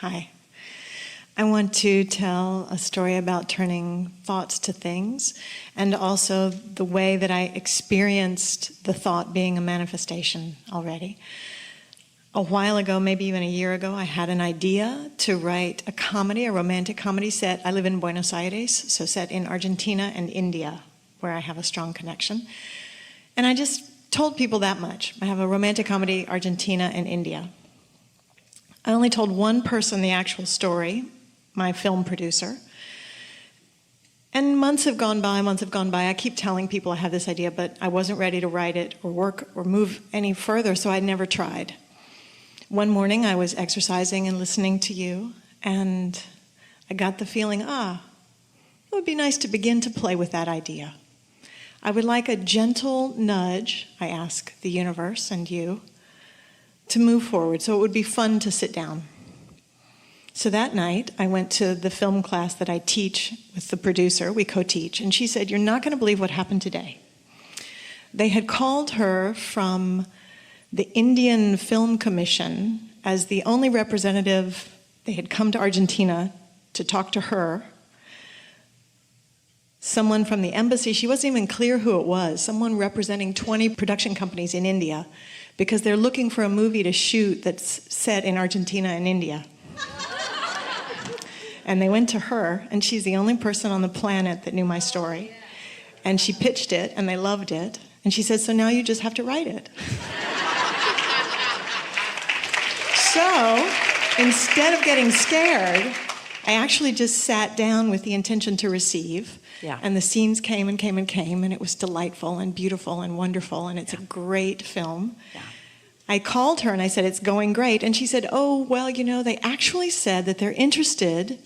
Hi. I want to tell a story about turning thoughts to things, and also the way that I experienced the thought being a manifestation already. A while ago, maybe even a year ago, I had an idea to write a comedy, a romantic comedy set. I live in Buenos Aires, so set in Argentina and India, where I have a strong connection. And I just told people that much. I have a romantic comedy, Argentina and India. I only told one person the actual story, my film producer. And months have gone by. I keep telling people I have this idea, but I wasn't ready to write it or work or move any further, so I never tried. One morning I was exercising and listening to you, and I got the feeling, it would be nice to begin to play with that idea. I would like a gentle nudge, I ask the universe and you, to move forward, so it would be fun to sit down. So that night, I went to the film class that I teach with the producer, we co-teach, and she said, "You're not going to believe what happened today." They had called her from the Indian Film Commission as the only representative. They had come to Argentina to talk to her. Someone from the embassy, she wasn't even clear who it was, someone representing 20 production companies in India, because they're looking for a movie to shoot that's set in Argentina and India. And they went to her, and she's the only person on the planet that knew my story. And she pitched it, and they loved it. And she said, "So now you just have to write it." So, instead of getting scared, I actually just sat down with the intention to receive. Yeah. And the scenes came and came and came, and it was delightful and beautiful and wonderful, and it's a great film. Yeah. I called her and I said, "It's going great." And she said, "Oh, well, they actually said that they're interested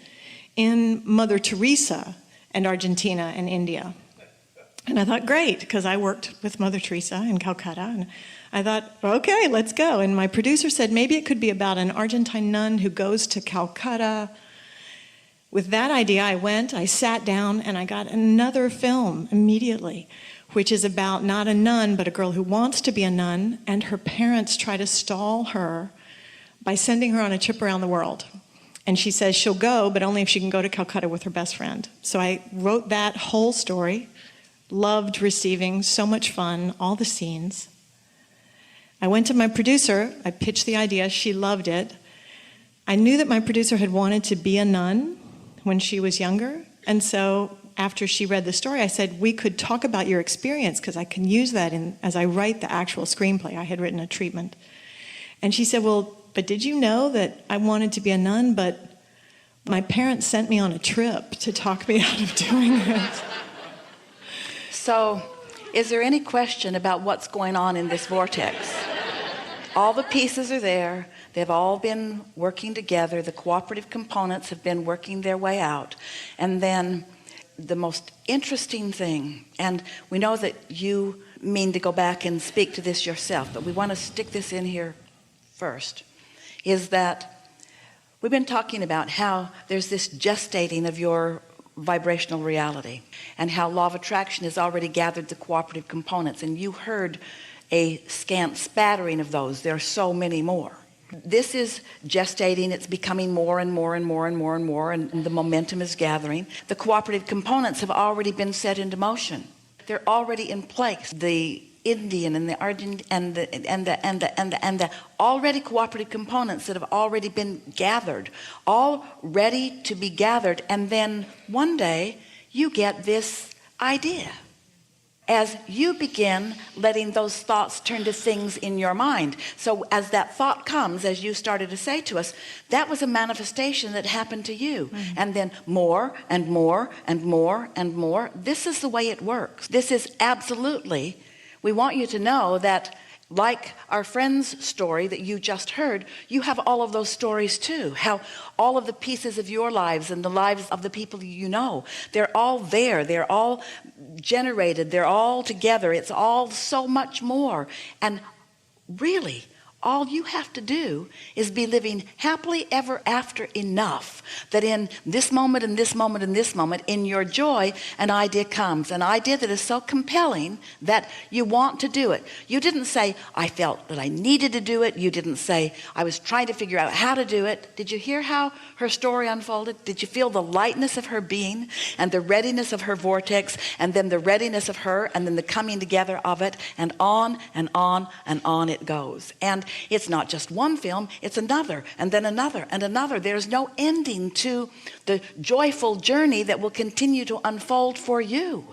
in Mother Teresa and Argentina and India." And I thought, great, because I worked with Mother Teresa in Calcutta. And I thought, okay, let's go. And my producer said, maybe it could be about an Argentine nun who goes to Calcutta. With that idea, I sat down, and I got another film immediately, which is about not a nun, but a girl who wants to be a nun, and her parents try to stall her by sending her on a trip around the world. And she says she'll go, but only if she can go to Calcutta with her best friend. So I wrote that whole story, loved receiving, so much fun, all the scenes. I went to my producer, I pitched the idea, she loved it. I knew that my producer had wanted to be a nun when she was younger, and so after she read the story, I said, we could talk about your experience, because I can use that as I write the actual screenplay. I had written a treatment. And she said, well, but did you know that I wanted to be a nun, but my parents sent me on a trip to talk me out of doing it? So, is there any question about what's going on in this vortex? All the pieces are there. They've all been working together. The cooperative components have been working their way out. And then the most interesting thing, and we know that you mean to go back and speak to this yourself, but we want to stick this in here first, is that we've been talking about how there's this gestating of your vibrational reality, and how law of attraction has already gathered the cooperative components, and you heard a scant spattering of those. There are so many more. This is gestating. It's becoming more and more and more and more and more, and the momentum is gathering. The cooperative components have already been set into motion. They're already in place. The Indian and the Argentine and the already cooperative components that have already been gathered, all ready to be gathered. And then one day you get this idea. As you begin letting those thoughts turn to things in your mind. So as that thought comes, as you started to say to us, that was a manifestation that happened to you. Mm-hmm. And then more and more and more and more. This is the way it works. This is absolutely, we want you to know that, like our friend's story that you just heard, you have all of those stories too. How all of the pieces of your lives and the lives of the people you know, they're all there. They're all generated. They're all together. It's all so much more. And really, All you have to do is be living happily ever after enough that in this moment and this moment and this moment, in your joy, an idea comes. An idea that is so compelling that you want to do it. You didn't say, I felt that I needed to do it. You didn't say, I was trying to figure out how to do it. Did you hear how her story unfolded? Did you feel the lightness of her being and the readiness of her vortex, and then the readiness of her, and then the coming together of it, and on and on and on it goes. And it's not just one film, it's another, and then another, and another. There's no ending to the joyful journey that will continue to unfold for you.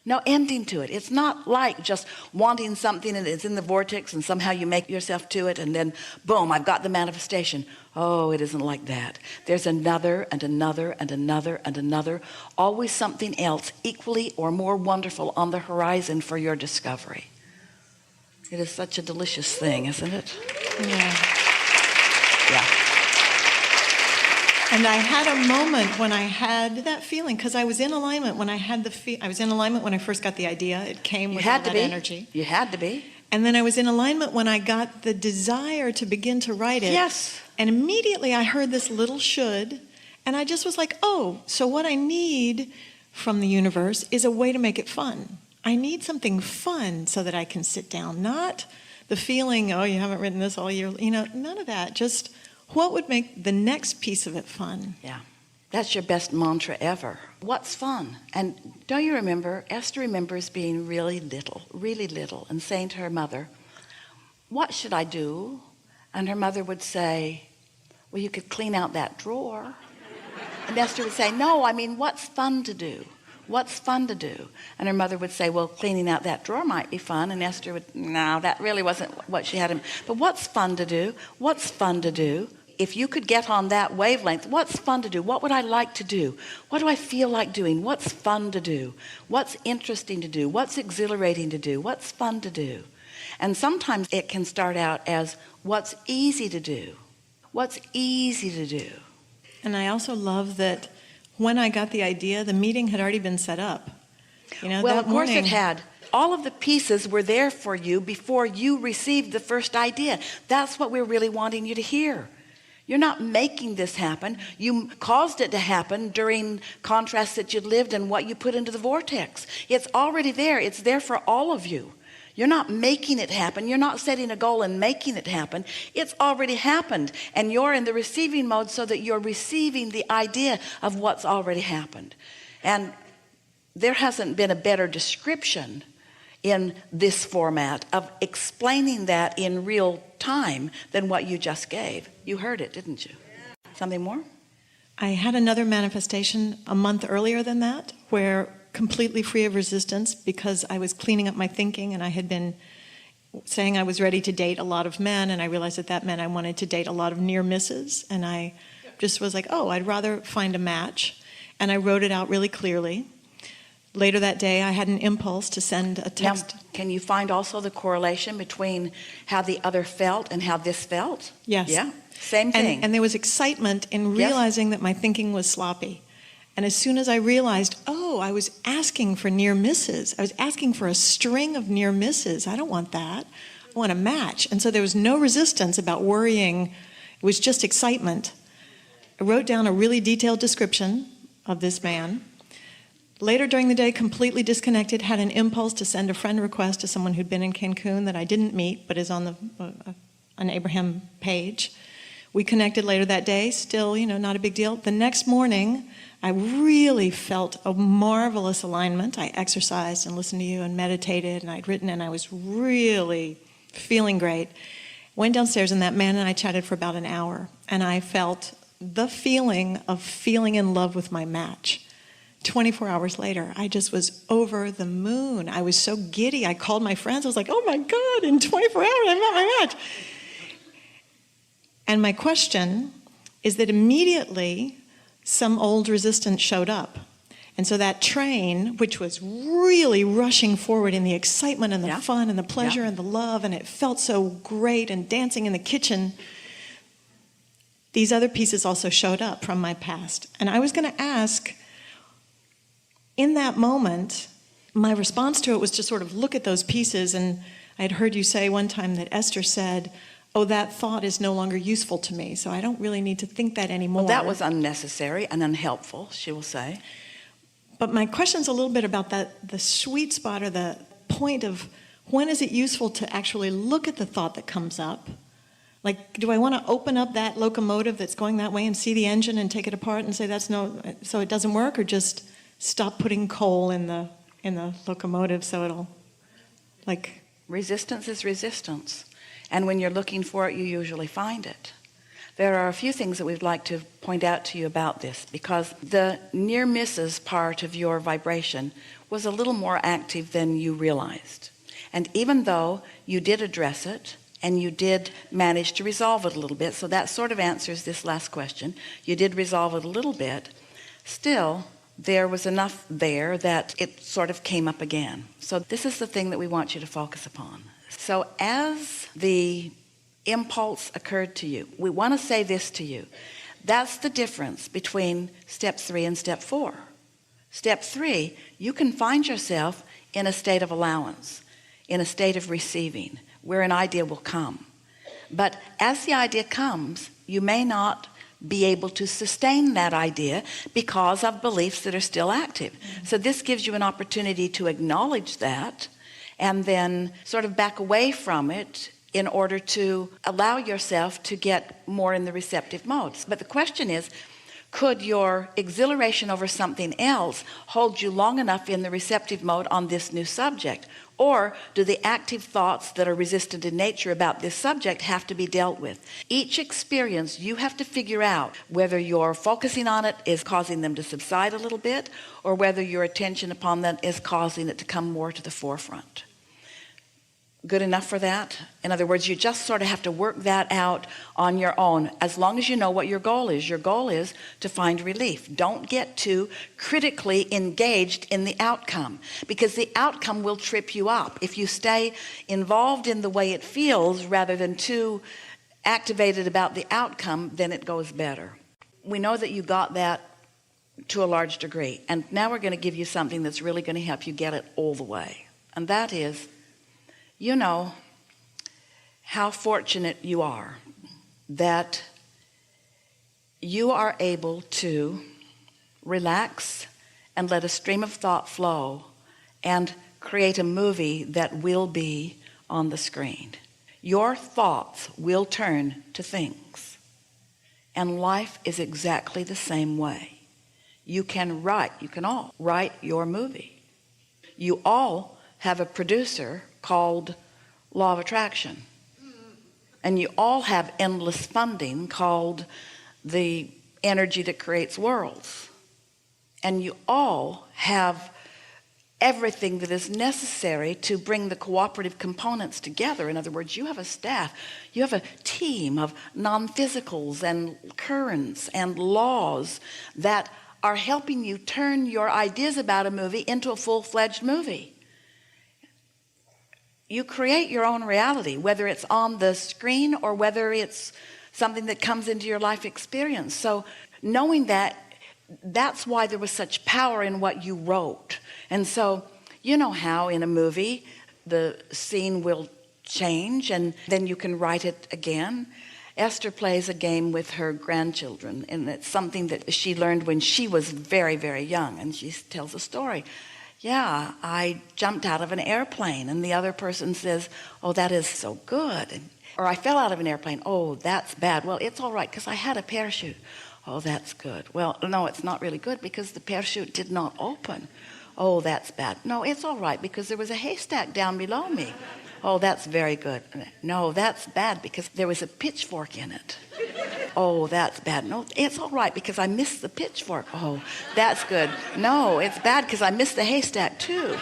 No ending to it. It's not like just wanting something and it's in the vortex and somehow you make yourself to it and then boom, I've got the manifestation. Oh, it isn't like that. There's another and another and another and another. Always something else equally or more wonderful on the horizon for your discovery. It is such a delicious thing, isn't it? Yeah. Yeah. And I had a moment when I had that feeling, because I was in alignment when I had I was in alignment when I first got the idea. It came with all that energy. You had to be. And then I was in alignment when I got the desire to begin to write it. Yes. And immediately I heard this little should, and I just was like, oh, so what I need from the universe is a way to make it fun. I need something fun so that I can sit down, not the feeling, oh, you haven't written this all year, none of that. Just what would make the next piece of it fun? Yeah, that's your best mantra ever. What's fun? And don't you remember, Esther remembers being really little, and saying to her mother, what should I do? And her mother would say, well, you could clean out that drawer. And Esther would say, no, I mean, what's fun to do? What's fun to do? And her mother would say, well, cleaning out that drawer might be fun. And Esther would, no, that really wasn't what she had in. But what's fun to do? What's fun to do? If you could get on that wavelength, what's fun to do? What would I like to do? What do I feel like doing? What's fun to do? What's interesting to do? What's exhilarating to do? What's fun to do? And sometimes it can start out as what's easy to do? What's easy to do? And I also love that when I got the idea, the meeting had already been set up. Well, of course it had. All of the pieces were there for you before you received the first idea. That's what we're really wanting you to hear. You're not making this happen. You caused it to happen during contrasts that you lived and what you put into the vortex. It's already there. It's there for all of you. You're not making it happen. You're not setting a goal and making it happen. It's already happened. And you're in the receiving mode so that you're receiving the idea of what's already happened. And there hasn't been a better description in this format of explaining that in real time than what you just gave. You heard it, didn't you? Something more? I had another manifestation a month earlier than that, where completely free of resistance, because I was cleaning up my thinking and I had been saying I was ready to date a lot of men, and I realized that meant I wanted to date a lot of near misses, and I just was like, oh, I'd rather find a match. And I wrote it out really clearly. Later that day, I had an impulse to send a text. Now, can you find also the correlation between how the other felt and how this felt? Yes. Yeah, same thing. And there was excitement in realizing that my thinking was sloppy. And as soon as I realized, oh, I was asking for near misses. I was asking for a string of near misses. I don't want that. I want a match. And so there was no resistance about worrying. It was just excitement. I wrote down a really detailed description of this man. Later during the day, completely disconnected, had an impulse to send a friend request to someone who'd been in Cancun that I didn't meet, but is on an Abraham page. We connected later that day, still, not a big deal. The next morning, I really felt a marvelous alignment. I exercised and listened to you and meditated, and I'd written, and I was really feeling great. Went downstairs, and that man and I chatted for about an hour, and I felt the feeling of feeling in love with my match. 24 hours later, I just was over the moon. I was so giddy. I called my friends. I was like, oh my God, in 24 hours, I met my match. And my question is that immediately some old resistance showed up. And so that train, which was really rushing forward in the excitement and the fun and the pleasure and the love, and it felt so great, and dancing in the kitchen, these other pieces also showed up from my past. And I was going to ask, in that moment, my response to it was to sort of look at those pieces. And I had heard you say one time that Esther said, oh, that thought is no longer useful to me, so I don't really need to think that anymore. Well, that was unnecessary and unhelpful, she will say. But my question's a little bit about that, the sweet spot or the point of when is it useful to actually look at the thought that comes up? Like, do I want to open up that locomotive that's going that way and see the engine and take it apart and say so it doesn't work, or just stop putting coal in the locomotive so it'll, like... Resistance is resistance. And when you're looking for it, you usually find it. There are a few things that we'd like to point out to you about this, because the near misses part of your vibration was a little more active than you realized. And even though you did address it, and you did manage to resolve it a little bit, so that sort of answers this last question. You did resolve it a little bit. Still, there was enough there that it sort of came up again. So this is the thing that we want you to focus upon. So as the impulse occurred to you, we want to say this to you. That's the difference between step 3 and step 4. Step 3, you can find yourself in a state of allowance, in a state of receiving, where an idea will come. But as the idea comes, you may not be able to sustain that idea because of beliefs that are still active. So this gives you an opportunity to acknowledge that and then sort of back away from it in order to allow yourself to get more in the receptive modes. But the question is, could your exhilaration over something else hold you long enough in the receptive mode on this new subject? Or do the active thoughts that are resistant in nature about this subject have to be dealt with? Each experience, you have to figure out whether your focusing on it is causing them to subside a little bit, or whether your attention upon them is causing it to come more to the forefront. Good enough for that? In other words, you just sort of have to work that out on your own, as long as you know what your goal is. Your goal is to find relief. Don't get too critically engaged in the outcome, because the outcome will trip you up. If you stay involved in the way it feels rather than too activated about the outcome, then it goes better. We know that you got that to a large degree, and now we're going to give you something that's really going to help you get it all the way. And that is, you know how fortunate you are that you are able to relax and let a stream of thought flow and create a movie that will be on the screen. Your thoughts will turn to things, and life is exactly the same way. You can all write your movie. You all have a producer called law of attraction, and you all have endless funding called the energy that creates worlds, and you all have everything that is necessary to bring the cooperative components together. In other words, you have a staff, you have a team of non-physicals and currents and laws that are helping you turn your ideas about a movie into a full-fledged movie. You create your own reality, whether it's on the screen or whether it's something that comes into your life experience. So knowing that, that's why there was such power in what you wrote. And so you know how in a movie the scene will change and then you can write it again. Esther plays a game with her grandchildren, and it's something that she learned when she was very, very young, and she tells a story. Yeah, I jumped out of an airplane, and the other person says, oh, that is so good. Or I fell out of an airplane. Oh, that's bad. Well, it's all right because I had a parachute. Oh, that's good. Well, no, it's not really good because the parachute did not open. Oh, that's bad. No, it's all right because there was a haystack down below me. Oh, that's very good. No, that's bad because there was a pitchfork in it. Oh, that's bad. No, it's all right because I missed the pitchfork. Oh, that's good. No, it's bad because I missed the haystack too.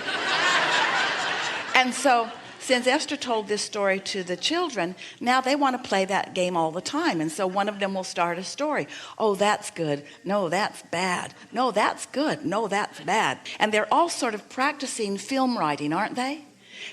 And so since Esther told this story to the children, now they want to play that game all the time. And so one of them will start a story. Oh, that's good. No, that's bad. No, that's good. No, that's bad. And they're all sort of practicing film writing, aren't they?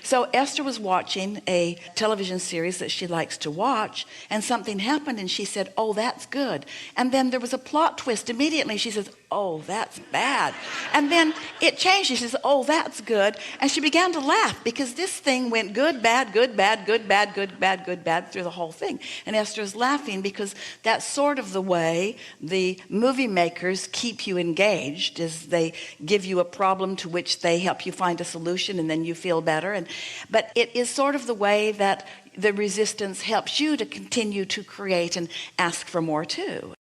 So Esther was watching a television series that she likes to watch, and something happened and she said, oh, that's good. And then there was a plot twist immediately. She says, oh, that's bad. And then it changed. She says, oh, that's good. And she began to laugh because this thing went good, bad, good, bad, good, bad, good, bad, good, bad through the whole thing. And Esther's laughing because that's sort of the way the movie makers keep you engaged, is they give you a problem to which they help you find a solution, and then you feel better. But it is sort of the way that the resistance helps you to continue to create and ask for more too.